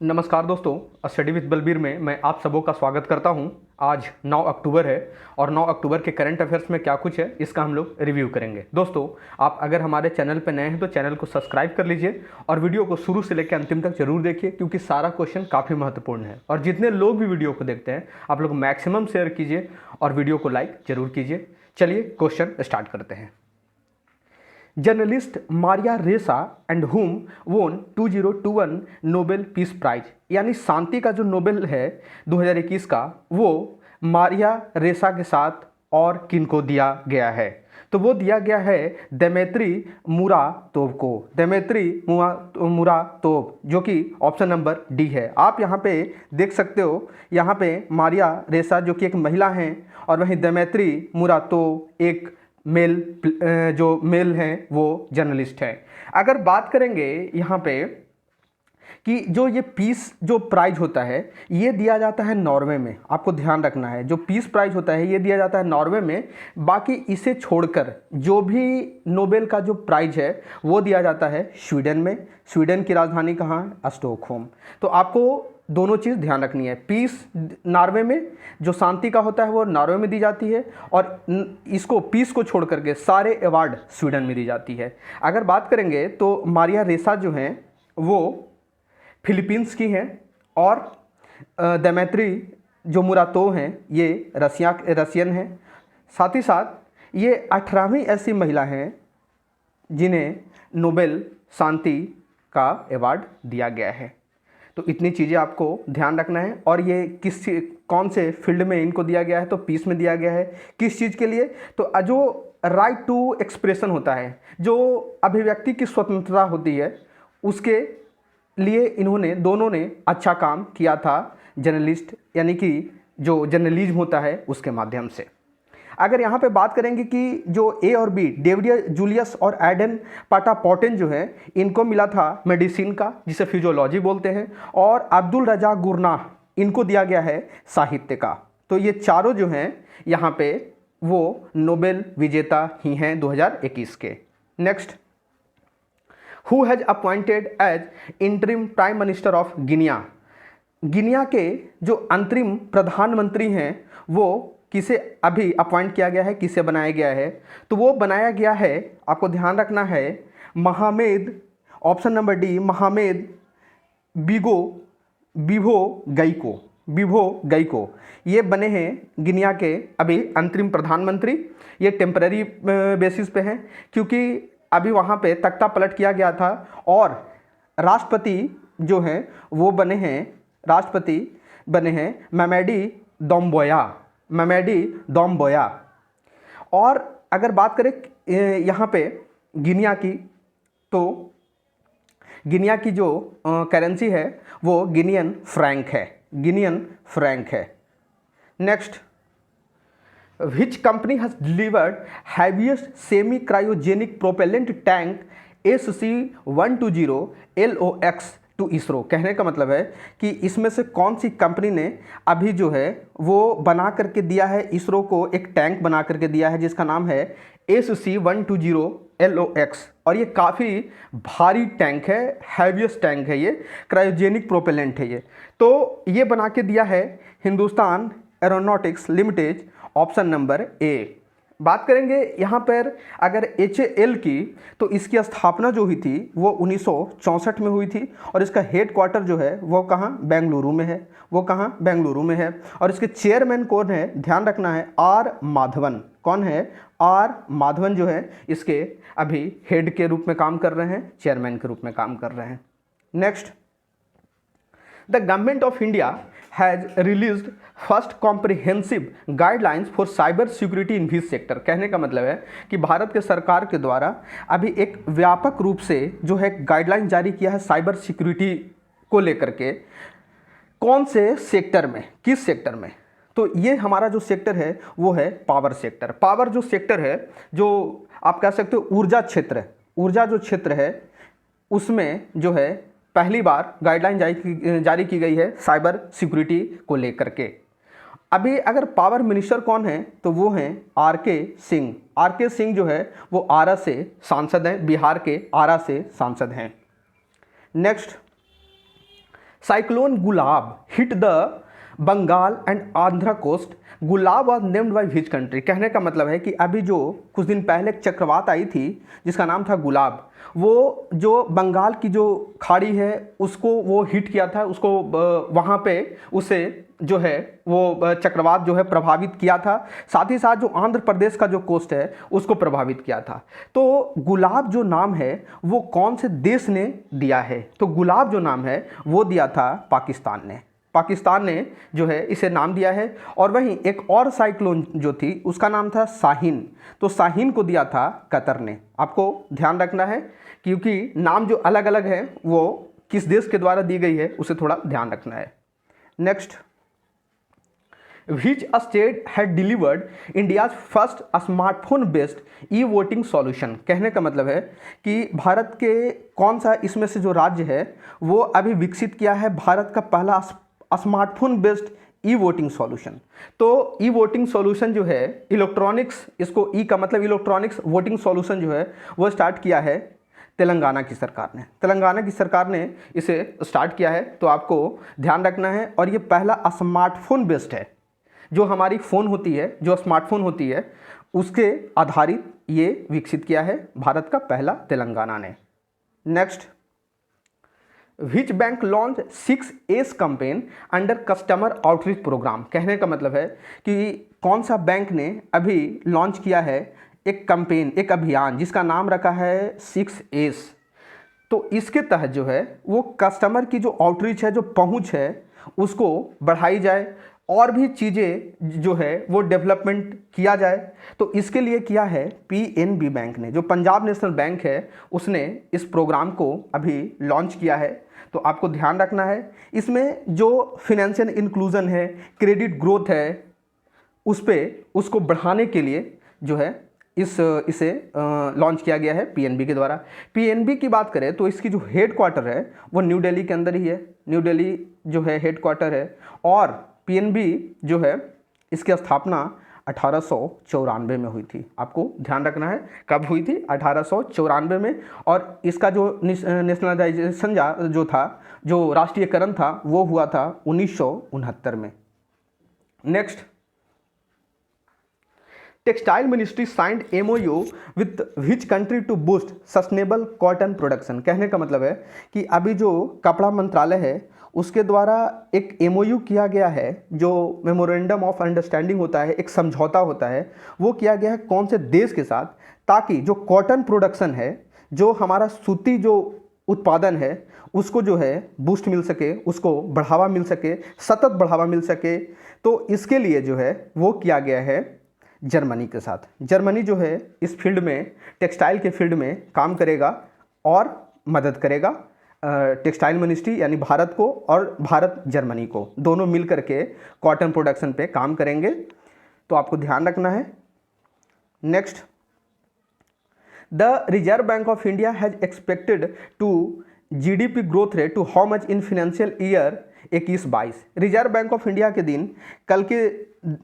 नमस्कार दोस्तों, study with Balbir में मैं आप सबों का स्वागत करता हूं। आज 9 अक्टूबर है और 9 अक्टूबर के करंट अफेयर्स में क्या कुछ है इसका हम लोग रिव्यू करेंगे। दोस्तों, आप अगर हमारे चैनल पर नए हैं तो चैनल को सब्सक्राइब कर लीजिए और वीडियो को शुरू से लेकर अंतिम तक जरूर देखिए, क्योंकि सारा क्वेश्चन काफ़ी महत्वपूर्ण है। और जितने लोग भी वीडियो को देखते हैं आप लोग मैक्सिमम शेयर कीजिए और वीडियो को लाइक जरूर कीजिए। चलिए क्वेश्चन स्टार्ट करते हैं। जर्नलिस्ट मारिया रेसा एंड हुम वोन 2021 नोबेल पीस प्राइज, यानी शांति का जो नोबेल है 2021 का, वो मारिया रेसा के साथ और किनको दिया गया है? तो वो दिया गया है देमेत्री मुरातोव को। देमेत्री मुरातोव, जो कि ऑप्शन नंबर डी है। आप यहाँ पे देख सकते हो, यहाँ पे मारिया रेसा जो कि एक महिला हैं और वहीं देमेत्री मुरातोव एक जो मेल हैं वो जर्नलिस्ट हैं। अगर बात करेंगे यहाँ पे कि जो ये पीस जो प्राइज होता है ये दिया जाता है नॉर्वे में। आपको ध्यान रखना है, जो पीस प्राइज होता है ये दिया जाता है नॉर्वे में। बाकी इसे छोड़कर जो भी नोबेल का जो प्राइज है वो दिया जाता है स्वीडन में। स्वीडन की राजधानी कहाँ है? स्टॉकहोम। तो आपको दोनों चीज़ ध्यान रखनी है। पीस नॉर्वे में, जो शांति का होता है वो नॉर्वे में दी जाती है, और इसको पीस को छोड़ करके सारे अवार्ड स्वीडन में दी जाती है। अगर बात करेंगे तो मारिया रेसा जो हैं वो फिलीपींस की हैं और देमेत्री जो मुरातोव हैं ये रसियन हैं। साथ ही साथ ये 18वीं ऐसी महिला हैं जिन्हें नोबेल शांति का अवार्ड दिया गया है। तो इतनी चीज़ें आपको ध्यान रखना है। और ये कौन से फील्ड में इनको दिया गया है? तो पीस में दिया गया है। किस चीज़ के लिए? तो जो राइट टू एक्सप्रेशन होता है, जो अभिव्यक्ति की स्वतंत्रता होती है, उसके लिए इन्होंने दोनों ने अच्छा काम किया था जर्नलिस्ट, यानी कि जो जर्नलिज्म होता है उसके माध्यम से। अगर यहाँ पे बात करेंगे कि जो ए और बी, डेविड जूलियस और एडन पाटापोटेन जो है, इनको मिला था मेडिसिन का, जिसे फिजियोलॉजी बोलते हैं, और अब्दुल रजा गुरनाह इनको दिया गया है साहित्य का। तो ये चारों जो हैं यहाँ पे वो नोबेल विजेता ही हैं 2021 के। Next, who has appointed as interim prime minister of Guinea. Guinea के जो अंतरिम प्रधानमंत्री हैं वो किसे अभी अपॉइंट किया गया है, किसे बनाया गया है? तो वो बनाया गया है, आपको ध्यान रखना है, मोहम्मेद, ऑप्शन नंबर डी, मोहम्मेद बिभो गईको। ये बने हैं गिनिया के अभी अंतरिम प्रधानमंत्री। ये टेम्पररी बेसिस पे हैं, क्योंकि अभी वहाँ पे तख्ता पलट किया गया था और राष्ट्रपति जो हैं वो राष्ट्रपति बने हैं मेमेडी दोम्बोया। और अगर बात करें यहाँ पे गिनिया की, तो गिनिया की जो करेंसी है वो गिनियन फ्रैंक है। Next, which company has delivered heaviest semi cryogenic propellant tank SC-120 LOX to ISRO. कहने का मतलब है कि इसमें से कौन सी कंपनी ने अभी जो है वो बना करके दिया है इसरो को, एक टैंक बना करके दिया है जिसका नाम है SC-120 LOX। और ये काफ़ी भारी टैंक है, हैवीएस्ट टैंक है, ये क्रायोजेनिक प्रोपेलेंट है ये। तो ये बना के दिया है Hindustan aeronautics limited, option number A. बात करेंगे यहाँ पर अगर HAL की, तो इसकी स्थापना जो हुई थी वो 1964 में हुई थी और इसका हेड क्वार्टर जो है वो कहाँ? बेंगलुरु में है। बेंगलुरु में है। और इसके चेयरमैन कौन है? ध्यान रखना है, R माधवन। कौन है? R माधवन जो है इसके अभी हेड के रूप में काम कर रहे हैं, चेयरमैन के रूप में काम कर रहे हैं। Next, the government of India has released first comprehensive guidelines for cyber security in which sector. कहने का मतलब है कि भारत के सरकार के द्वारा अभी एक व्यापक रूप से जो है गाइडलाइन जारी किया है साइबर सिक्योरिटी को लेकर के। कौन से सेक्टर में, किस सेक्टर में? तो ये हमारा जो सेक्टर है वो है पावर सेक्टर। पावर जो सेक्टर है, जो आप कह सकते हो ऊर्जा क्षेत्र, ऊर्जा जो क्षेत्र है उसमें जो है पहली बार गाइडलाइन जारी की गई है साइबर सिक्योरिटी को लेकर के। अभी अगर पावर मिनिस्टर कौन है तो वो हैं RK सिंह। RK सिंह जो है वो आरा से सांसद हैं, बिहार के आरा से सांसद हैं। Next, cyclone Gulab hit the Bengal and Andhra coast. Gulab was named by which country. कहने का मतलब है कि अभी जो कुछ दिन पहले एक चक्रवात आई थी जिसका नाम था गुलाब, वो जो बंगाल की जो खाड़ी है उसको वो हिट किया था, उसको वहाँ पे उसे जो है वो चक्रवात जो है प्रभावित किया था। साथ ही साथ जो आंध्र प्रदेश का जो कोस्ट है उसको प्रभावित किया था। तो गुलाब जो नाम है वो कौन से देश ने दिया है? तो गुलाब जो नाम है वो दिया था पाकिस्तान ने। पाकिस्तान ने जो है इसे नाम दिया है। और वहीं एक और साइक्लोन जो थी उसका नाम था शाहीन। तो शाहीन को दिया था कतर ने। आपको ध्यान रखना है क्योंकि नाम जो अलग अलग है वो किस देश के द्वारा दी गई है उसे थोड़ा ध्यान रखना है। Next, which state had delivered India's first smartphone based e voting solution. कहने का मतलब है कि भारत के कौन सा इसमें से जो राज्य है वो अभी विकसित किया है भारत का पहला smartphone based e voting solution. तो ई वोटिंग सॉल्यूशन जो है इलेक्ट्रॉनिक्स, इसको ई का मतलब इलेक्ट्रॉनिक्स वोटिंग सॉल्यूशन जो है वो स्टार्ट किया है तेलंगाना की सरकार ने। तेलंगाना की सरकार ने इसे स्टार्ट किया है, तो आपको ध्यान रखना है। और ये पहला स्मार्टफोन बेस्ड है, जो हमारी फ़ोन होती है, जो स्मार्टफोन होती है उसके आधारित ये विकसित किया है भारत का पहला तेलंगाना ने। Next, which bank launch 6S campaign under customer outreach programme. कहने का मतलब है कि कौन सा बैंक ने अभी लॉन्च किया है एक कैंपेन, एक अभियान जिसका नाम रखा है 6S। तो इसके तहत जो है वो कस्टमर की जो आउटरीच है, जो पहुंच है उसको बढ़ाई जाए और भी चीज़ें जो है वो डेवलपमेंट किया जाए। तो इसके लिए किया है PNB बैंक ने, जो पंजाब नेशनल बैंक है उसने इस प्रोग्राम को अभी लॉन्च किया है। तो आपको ध्यान रखना है इसमें जो फिनेंशियल इंक्लूजन है, क्रेडिट ग्रोथ है, उसको बढ़ाने के लिए जो है इसे लॉन्च किया गया है PNB के द्वारा। PNB की बात करें तो इसकी जो हेड क्वार्टर है वो न्यू दिल्ली के अंदर ही है। न्यू दिल्ली जो है हेड क्वार्टर है। और PNB जो है इसकी स्थापना 1894 में हुई थी। आपको ध्यान रखना है कब हुई थी, 1894 में। और इसका जो नेशनलाइजेशन जो था, जो राष्ट्रीयकरण था वो हुआ था 1969 में। Next, textile ministry signed MOU with which country to boost sustainable cotton production. कहने का मतलब है कि अभी जो कपड़ा मंत्रालय है उसके द्वारा एक MOU किया गया है, जो मेमोरेंडम ऑफ अंडरस्टैंडिंग होता है, एक समझौता होता है, वो किया गया है कौन से देश के साथ, ताकि जो कॉटन प्रोडक्शन है, जो हमारा सूती जो उत्पादन है उसको जो है बूस्ट मिल सके, उसको बढ़ावा मिल सके, सतत बढ़ावा मिल सके। तो इसके लिए जो है वो किया गया है जर्मनी के साथ। जर्मनी जो है इस फील्ड में, टेक्सटाइल के फील्ड में काम करेगा और मदद करेगा टेक्सटाइल मिनिस्ट्री यानी भारत को, और भारत जर्मनी को दोनों मिल करके कॉटन प्रोडक्शन पे काम करेंगे। तो आपको ध्यान रखना है। Next, the reserve bank of India has expected to GDP growth rate to how much in financial year 21-22। Reserve bank of India के दिन, कल के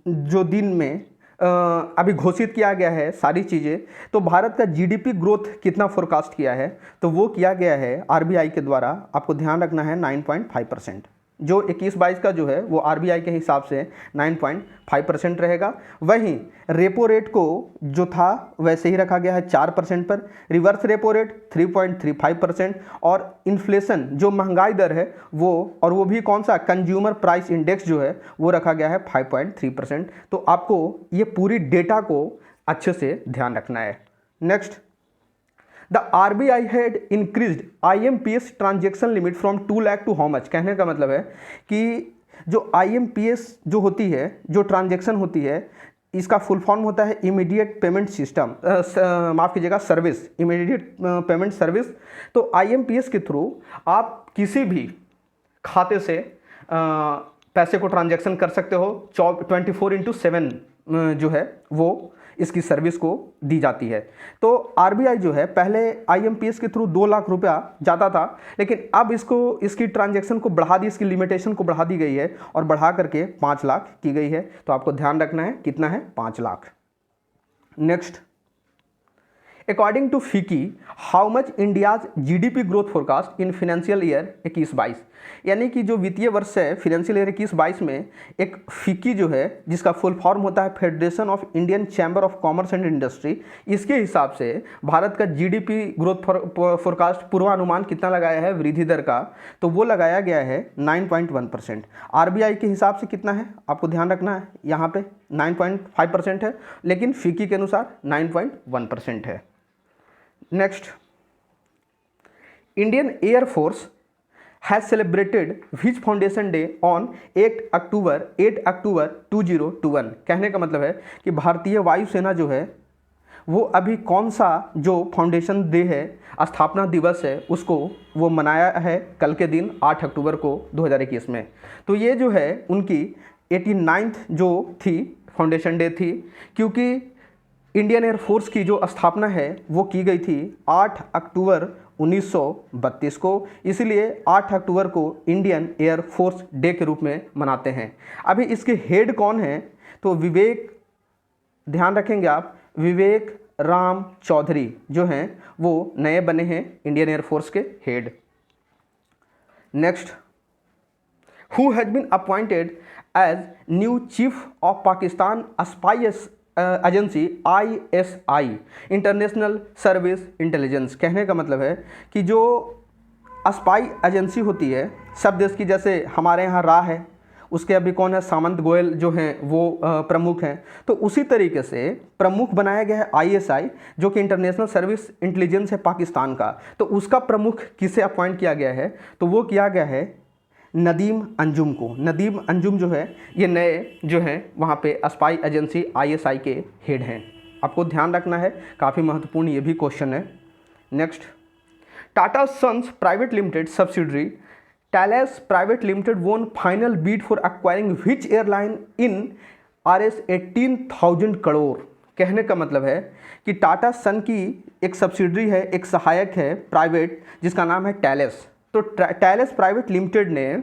जो दिन में अभी घोषित किया गया है सारी चीज़ें। तो भारत का GDP ग्रोथ कितना फोरकास्ट किया है, तो वो किया गया है RBI के द्वारा। आपको ध्यान रखना है 9.5%। जो 21-22 का जो है वो RBI के हिसाब से 9.5% रहेगा। वहीं रेपो रेट को जो था वैसे ही रखा गया है 4% पर, रिवर्स रेपो रेट 3.35%, और इन्फ्लेशन जो महंगाई दर है वो भी कौन सा, कंज्यूमर प्राइस इंडेक्स जो है वो रखा गया है 5.3%। तो आपको ये पूरी डेटा को अच्छे से ध्यान रखना है। Next, the RBI had increased IMPS transaction limit from 2 lakh to how much. कहने का मतलब है कि जो IMPS जो होती है, जो ट्रांजेक्शन होती है, इसका फुल फॉर्म होता है इमीडिएट पेमेंट सिस्टम, माफ़ कीजिएगा सर्विस, इमीडिएट पेमेंट सर्विस। तो IMPS के थ्रू आप किसी भी खाते से पैसे को ट्रांजेक्शन कर सकते हो। 24/7 जो है वो इसकी सर्विस को दी जाती है। तो RBI जो है पहले IMPS के थ्रू 2 लाख रुपया जाता था, लेकिन अब इसकी ट्रांजैक्शन को बढ़ा दी, इसकी लिमिटेशन को बढ़ा दी गई है और बढ़ा करके 5 लाख की गई है। तो आपको ध्यान रखना है कितना है, 5 लाख। नेक्स्ट, अकॉर्डिंग टू फिकी, how much India's GDP growth forecast in financial year 21-22, यानी कि जो वित्तीय वर्ष है फाइनेंशियल ईयर 21-22 में एक फिकी जो है, जिसका फुल फॉर्म होता है federation of Indian chamber of commerce and industry, इसके हिसाब से भारत का जीडीपी ग्रोथ फोरकास्ट पूर्वानुमान कितना लगाया है वृद्धि दर का, तो वो लगाया गया है 9.1%। आरबीआई के हिसाब से कितना है आपको ध्यान रखना है, यहाँ पे 9.5% है, लेकिन फिकी के अनुसार 9.1% है। Next, Indian air force has celebrated which foundation day on 8 अक्टूबर 2021। कहने का मतलब है कि भारतीय वायुसेना जो है वो अभी कौन सा जो फाउंडेशन डे है, स्थापना दिवस है, उसको वो मनाया है कल के दिन 8 अक्टूबर को 2021 में। तो ये जो है उनकी 89th जो थी फाउंडेशन डे थी, क्योंकि इंडियन एयर फोर्स की जो स्थापना है वो की गई थी 8 अक्टूबर 1932 को, इसलिए 8 अक्टूबर को इंडियन एयर फोर्स डे के रूप में मनाते हैं। अभी इसके हेड कौन हैं, तो विवेक, ध्यान रखेंगे आप, विवेक राम चौधरी जो हैं वो नए बने हैं इंडियन एयर फोर्स के head. Next, who has been appointed as new chief of Pakistan spy agency ISI, international service intelligence. कहने का मतलब है कि जो स्पाई एजेंसी होती है सब देश की, जैसे हमारे यहाँ रा है, उसके अभी कौन है, सामंत गोयल जो हैं वो प्रमुख हैं, तो उसी तरीके से प्रमुख बनाया गया है ISI जो कि इंटरनेशनल सर्विस इंटेलिजेंस है पाकिस्तान का। तो उसका प्रमुख किसे अपॉइंट किया गया है, तो वो किया गया है नदीम अंजुम को। नदीम अंजुम जो है ये नए जो हैं वहाँ पे स्पाई एजेंसी ISI के हेड हैं। आपको ध्यान रखना है, काफ़ी महत्वपूर्ण ये भी क्वेश्चन है। Next, Tata Sons private limited subsidiary Talace private limited won final bid for acquiring which airline in Rs 18,000 crore. कहने का मतलब है कि टाटा सन की एक सब्सिडरी है, एक सहायक है प्राइवेट, जिसका नाम है टैलेस। तो टैलेस प्राइवेट लिमिटेड ने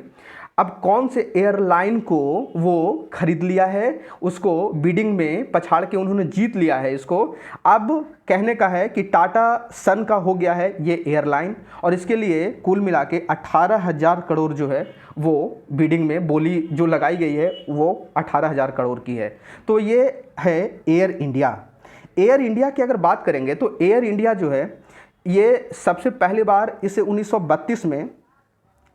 अब कौन से एयरलाइन को वो खरीद लिया है, उसको बिडिंग में पछाड़ के उन्होंने जीत लिया है इसको। अब कहने का है कि टाटा सन का हो गया है ये एयरलाइन, और इसके लिए कुल मिला के 18,000 करोड़ जो है वो बिडिंग में बोली जो लगाई गई है वो 18,000 करोड़ की है। तो ये है एयर इंडिया। एयर इंडिया की अगर बात करेंगे तो एयर इंडिया जो है ये सबसे पहली बार इसे 1932 में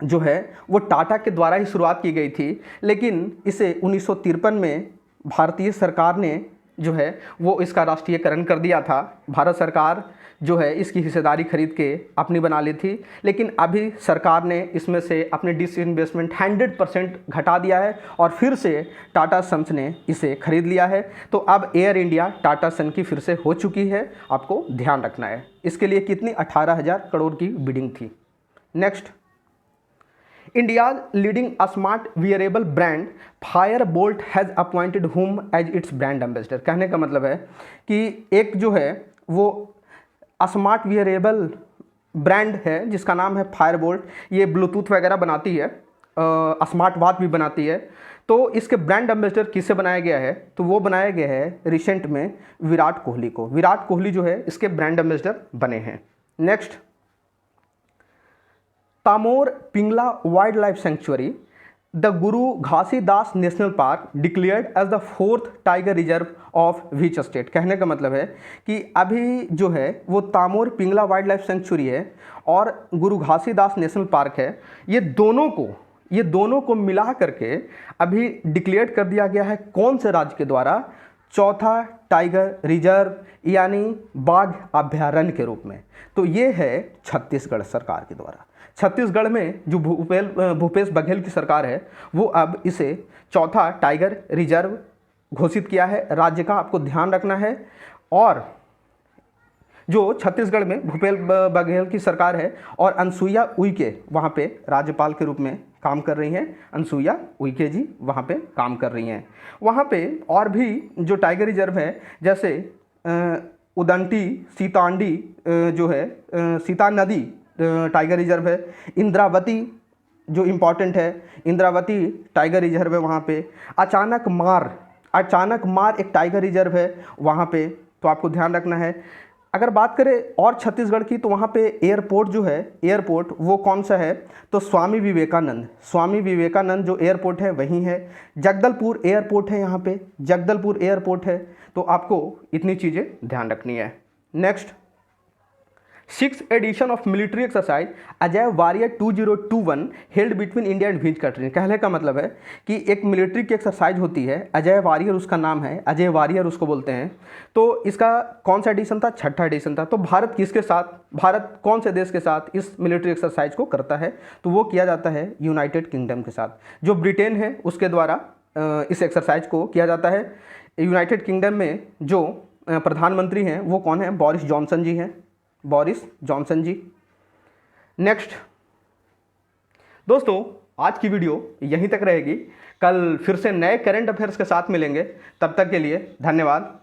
जो है वो टाटा के द्वारा ही शुरुआत की गई थी, लेकिन इसे 1953 में भारतीय सरकार ने जो है वो इसका राष्ट्रीयकरण कर दिया था। भारत सरकार जो है इसकी हिस्सेदारी खरीद के अपनी बना ली थी, लेकिन अभी सरकार ने इसमें से अपने डिसइन्वेस्टमेंट 100% घटा दिया है और फिर से टाटा सन्स ने इसे खरीद लिया है। तो अब एयर इंडिया टाटा सन की फिर से हो चुकी है, आपको ध्यान रखना है। इसके लिए कितनी 18,000 करोड़ की बिडिंग थी। Next, India leading smart wearable brand Fireboltt has appointed whom as its brand ambassador. कहने का मतलब है कि एक जो है वो स्मार्ट वियरेबल ब्रांड है जिसका नाम है फायरबोल्ट। ये ब्लूटूथ वगैरह बनाती है, स्मार्ट वॉच भी बनाती है। तो इसके ब्रांड एम्बेसडर किससे बनाया गया है, तो वो बनाया गया है रिसेंट में विराट कोहली को। विराट कोहली जो है इसके ब्रांड एम्बेसडर बने हैं। Next, Tamor Pingla wild life sanctuary the Guru Ghasidas national park declared as the 4th tiger reserve of which state. कहने का मतलब है कि अभी जो है वो Tamor Pingla wild life sanctuary है और गुरु घासीदास नेशनल पार्क है, ये दोनों को मिला करके अभी डिक्लेयर कर दिया गया है कौन से राज्य के द्वारा, 4था टाइगर रिजर्व यानी बाघ अभ्यारण्य के रूप में। तो ये है छत्तीसगढ़ सरकार के द्वारा। छत्तीसगढ़ में जो भूपेश बघेल की सरकार है वो अब इसे 4था टाइगर रिजर्व घोषित किया है राज्य का, आपको ध्यान रखना है। और जो छत्तीसगढ़ में भूपेश बघेल की सरकार है और अनसुईया उइके वहाँ पे राज्यपाल के रूप में काम कर रही हैं। अनसुईया उइके जी वहाँ पे काम कर रही हैं। वहाँ पे और भी जो टाइगर रिजर्व है, जैसे उदंती सीतांडी जो है सीता नदी टाइगर रिजर्व है, इंद्रावती जो इम्पॉर्टेंट है, इंद्रावती टाइगर रिजर्व है वहाँ पे। अचानक मार एक टाइगर रिजर्व है वहाँ पे, तो आपको ध्यान रखना है। अगर बात करें और छत्तीसगढ़ की तो वहाँ पे एयरपोर्ट जो है, एयरपोर्ट वो कौन सा है, तो स्वामी विवेकानंद जो एयरपोर्ट है वही है। जगदलपुर एयरपोर्ट है, यहाँ पे जगदलपुर एयरपोर्ट है। तो आपको इतनी चीज़ें ध्यान रखनी है। Next, 6th edition of military exercise Ajeya warrior 2021 held between India and which country. कहने का मतलब है कि एक मिलिट्री की एक्सरसाइज होती है, अजय वारियर उसका नाम है, अजय वारियर उसको बोलते हैं। तो इसका कौन सा एडिशन था, 6ठा एडिशन था। तो भारत किसके साथ, भारत कौन से देश के साथ इस मिलिट्री एक्सरसाइज को करता है, तो वो किया जाता है यूनाइटेड किंगडम के साथ। जो ब्रिटेन है उसके द्वारा इस एक्सरसाइज को किया जाता है। यूनाइटेड किंगडम में जो प्रधानमंत्री हैं वो कौन है, बोरिस जॉनसन जी हैं, बोरिस जॉनसन जी। नेक्स्ट दोस्तों, आज की वीडियो यहीं तक रहेगी। कल फिर से नए करंट अफेयर्स के साथ मिलेंगे। तब तक के लिए धन्यवाद।